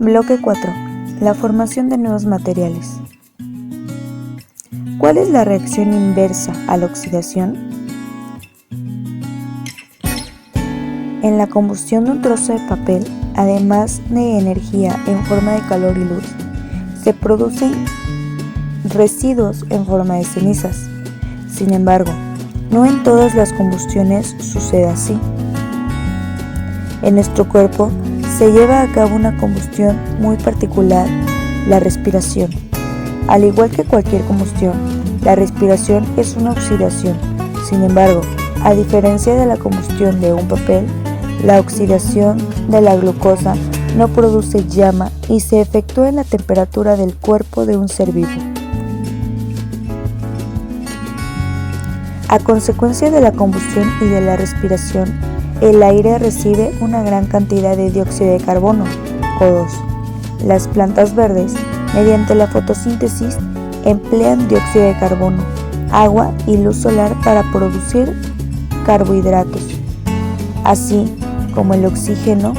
Bloque 4. La formación de nuevos materiales. ¿Cuál es la reacción inversa a la oxidación? En la combustión de un trozo de papel, además de energía en forma de calor y luz, se producen residuos en forma de cenizas. Sin embargo, no en todas las combustiones sucede así. En nuestro cuerpo se lleva a cabo una combustión muy particular, la respiración. Al igual que cualquier combustión, la respiración es una oxidación. Sin embargo, a diferencia de la combustión de un papel, la oxidación de la glucosa no produce llama y se efectúa en la temperatura del cuerpo de un ser vivo. A consecuencia de la combustión y de la respiración, el aire recibe una gran cantidad de dióxido de carbono, O2. Las plantas verdes, mediante la fotosíntesis, emplean dióxido de carbono, agua y luz solar para producir carbohidratos, así como el oxígeno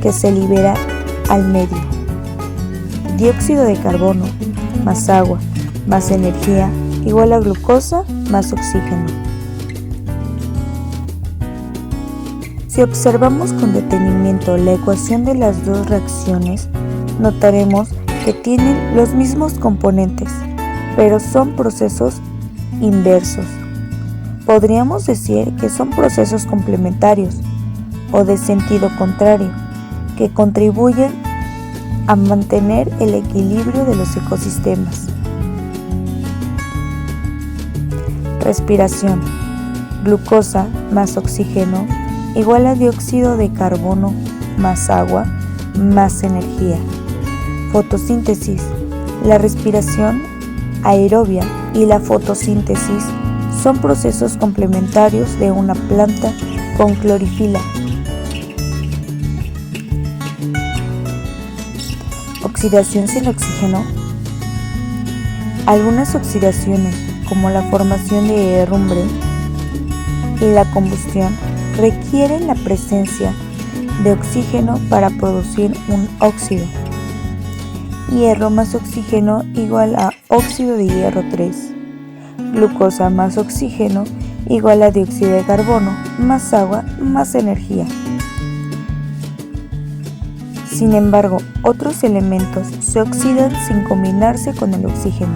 que se libera al medio. Dióxido de carbono más agua más energía igual a glucosa más oxígeno. Si observamos con detenimiento la ecuación de las dos reacciones, notaremos que tienen los mismos componentes, pero son procesos inversos. Podríamos decir que son procesos complementarios o de sentido contrario, que contribuyen a mantener el equilibrio de los ecosistemas. Respiración. Glucosa más oxígeno igual a dióxido de carbono más agua más energía. Fotosíntesis. La respiración aerobia y la fotosíntesis son procesos complementarios de una planta con clorofila. Oxidación sin oxígeno. Algunas oxidaciones, como la formación de herrumbre y la combustión, requieren la presencia de oxígeno para producir un óxido. Hierro más oxígeno igual a óxido de hierro 3. Glucosa más oxígeno igual a dióxido de carbono más agua más energía. Sin embargo, otros elementos se oxidan sin combinarse con el oxígeno.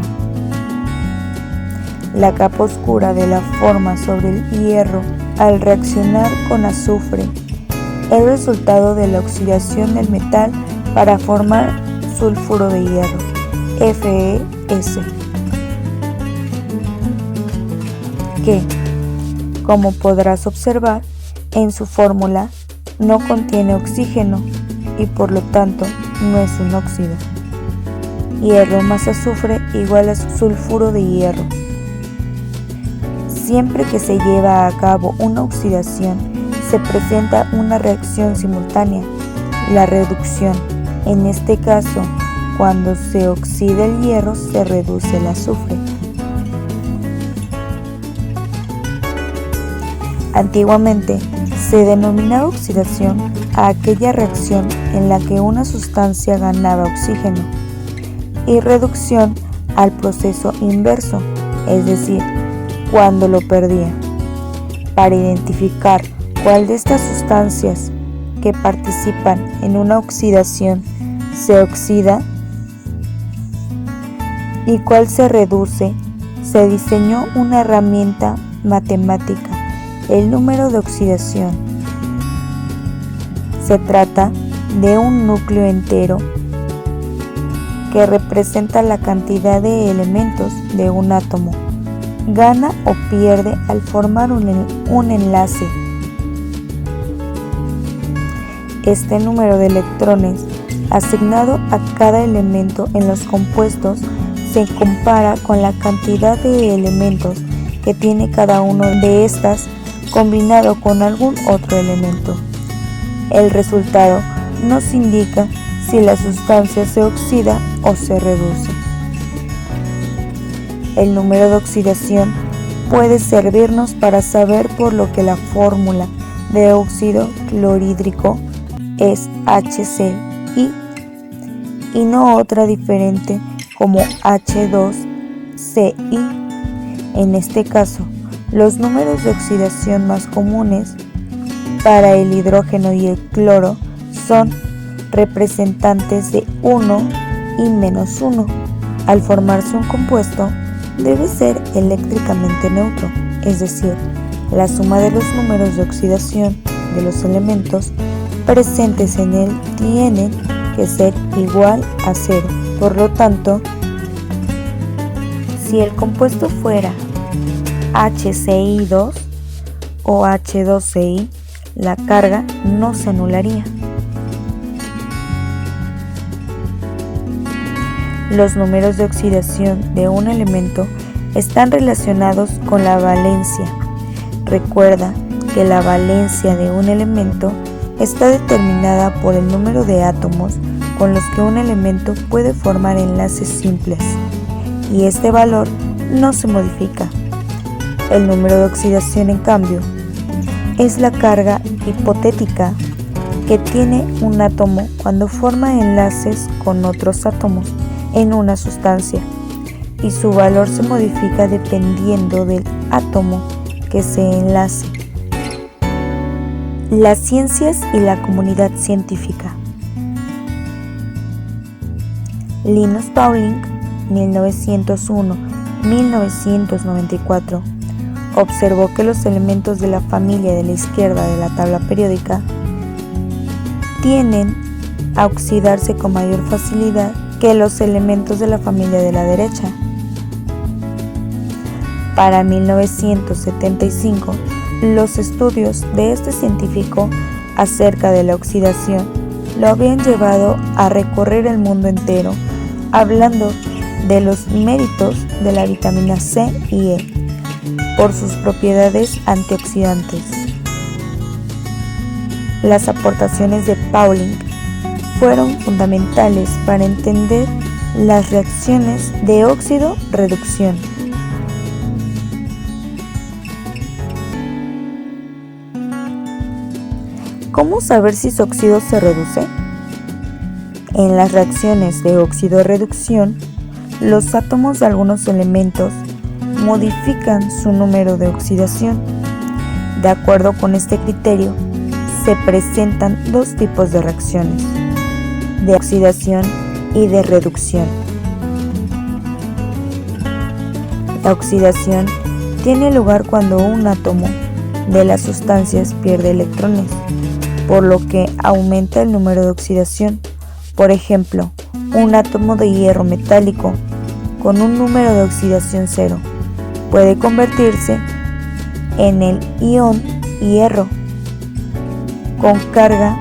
La capa oscura de la forma sobre el hierro al reaccionar con azufre es resultado de la oxidación del metal para formar sulfuro de hierro, FeS, que, como podrás observar, en su fórmula no contiene oxígeno y por lo tanto no es un óxido. Hierro más azufre igual a sulfuro de hierro. Siempre que se lleva a cabo una oxidación, se presenta una reacción simultánea, la reducción. En este caso, cuando se oxida el hierro, se reduce el azufre. Antiguamente, se denominaba oxidación a aquella reacción en la que una sustancia ganaba oxígeno, y reducción al proceso inverso, es decir, cuando lo perdía. Para identificar cuál de estas sustancias que participan en una oxidación se oxida y cuál se reduce, se diseñó una herramienta matemática, el número de oxidación. Se trata de un núcleo entero que representa la cantidad de elementos de un átomo. Gana o pierde al formar un enlace. Este número de electrones asignado a cada elemento en los compuestos se compara con la cantidad de elementos que tiene cada uno de estas combinado con algún otro elemento. El resultado nos indica si la sustancia se oxida o se reduce. El número de oxidación puede servirnos para saber por lo que la fórmula de óxido clorhídrico es HCl y no otra diferente como H2CI. En este caso, los números de oxidación más comunes para el hidrógeno y el cloro son representantes de 1 y -1. Al formarse un compuesto, debe ser eléctricamente neutro, es decir, la suma de los números de oxidación de los elementos presentes en él tienen que ser igual a 0. Por lo tanto, si el compuesto fuera HCl2 o H2Cl, la carga no se anularía. Los números de oxidación de un elemento están relacionados con la valencia. Recuerda que la valencia de un elemento está determinada por el número de átomos con los que un elemento puede formar enlaces simples, y este valor no se modifica. El número de oxidación, en cambio, es la carga hipotética que tiene un átomo cuando forma enlaces con otros átomos en una sustancia, y su valor se modifica dependiendo del átomo que se enlace. Las ciencias y la comunidad científica. Linus Pauling, 1901-1994, observó que los elementos de la familia de la izquierda de la tabla periódica tienden a oxidarse con mayor facilidad que los elementos de la familia de la derecha. Para 1975, los estudios de este científico acerca de la oxidación lo habían llevado a recorrer el mundo entero, hablando de los méritos de la vitamina C y E por sus propiedades antioxidantes. Las aportaciones de Pauling fueron fundamentales para entender las reacciones de óxido-reducción. ¿Cómo saber si su óxido se reduce? En las reacciones de óxido-reducción, los átomos de algunos elementos modifican su número de oxidación. De acuerdo con este criterio, se presentan dos tipos de reacciones: de oxidación y de reducción. La oxidación tiene lugar cuando un átomo de las sustancias pierde electrones, por lo que aumenta el número de oxidación. Por ejemplo, un átomo de hierro metálico con un número de oxidación 0 puede convertirse en el ion hierro con carga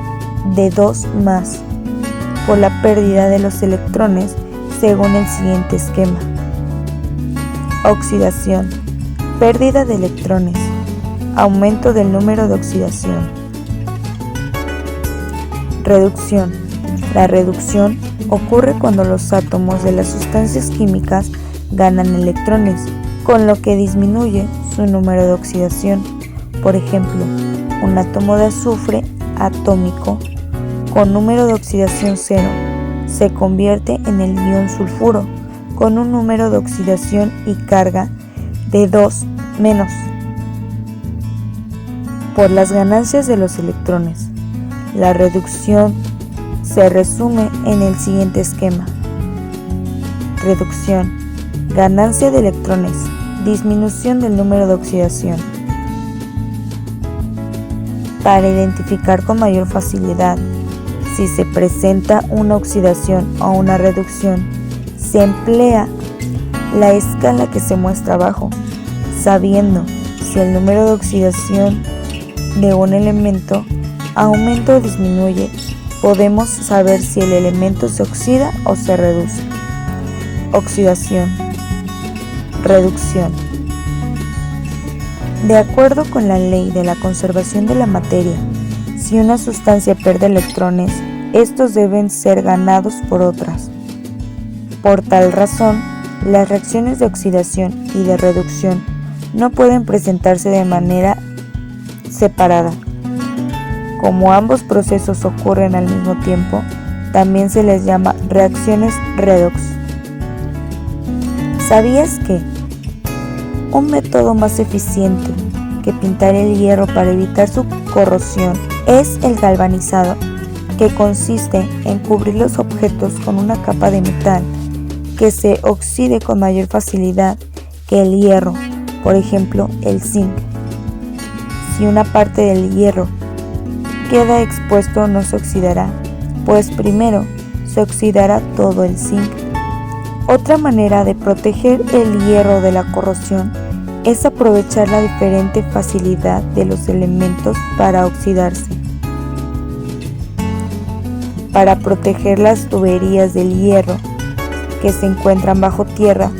de 2 más por la pérdida de los electrones según el siguiente esquema: oxidación, pérdida de electrones, aumento del número de oxidación. Reducción. La reducción ocurre cuando los átomos de las sustancias químicas ganan electrones, con lo que disminuye su número de oxidación. Por ejemplo, un átomo de azufre atómico con número de oxidación 0 se convierte en el ion sulfuro con un número de oxidación y carga de 2 menos por las ganancias de los electrones. La reducción se resume en el siguiente esquema: reducción, ganancia de electrones, disminución del número de oxidación. Para identificar con mayor facilidad si se presenta una oxidación o una reducción, se emplea la escala que se muestra abajo. Sabiendo si el número de oxidación de un elemento aumenta o disminuye, podemos saber si el elemento se oxida o se reduce. Oxidación. Reducción. De acuerdo con la ley de la conservación de la materia, si una sustancia pierde electrones, estos deben ser ganados por otras. Por tal razón, las reacciones de oxidación y de reducción no pueden presentarse de manera separada. Como ambos procesos ocurren al mismo tiempo, También se les llama reacciones redox. ¿Sabías que un método más eficiente que pintar el hierro para evitar su corrosión es el galvanizado, que consiste en cubrir los objetos con una capa de metal que se oxide con mayor facilidad que el hierro, por ejemplo el zinc? Si una parte del hierro queda expuesto, no se oxidará, pues primero se oxidará todo el zinc. Otra manera de proteger el hierro de la corrosión es aprovechar la diferente facilidad de los elementos para oxidarse. Para proteger las tuberías del hierro que se encuentran bajo tierra,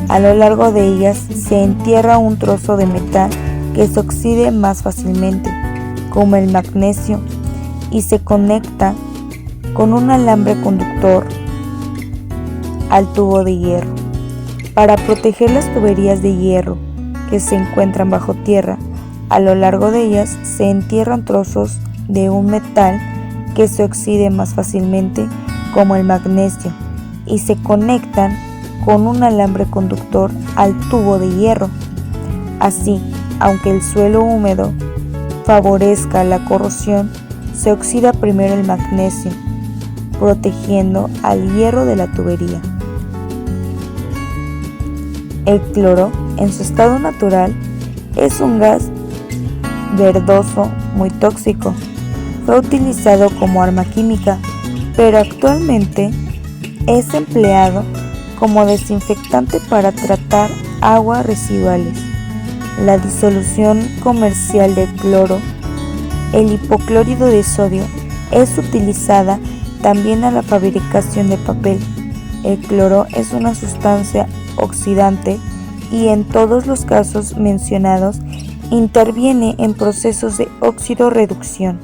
a lo largo de ellas se entierra un trozo de metal que se oxide más fácilmente, como el magnesio, y se conecta con un alambre conductor al tubo de hierro. Para proteger las tuberías de hierro que se encuentran bajo tierra, a lo largo de ellas se entierran trozos de un metal que se oxide más fácilmente, como el magnesio, y se conectan con un alambre conductor al tubo de hierro. Así, aunque el suelo húmedo favorezca la corrosión, se oxida primero el magnesio, protegiendo al hierro de la tubería. El cloro, en su estado natural, es un gas verdoso muy tóxico. Fue utilizado como arma química, pero actualmente es empleado como desinfectante para tratar aguas residuales. La disolución comercial de cloro, el hipoclorito de sodio, es utilizada también a la fabricación de papel. El cloro es una sustancia oxidante y en todos los casos mencionados interviene en procesos de oxidorreducción.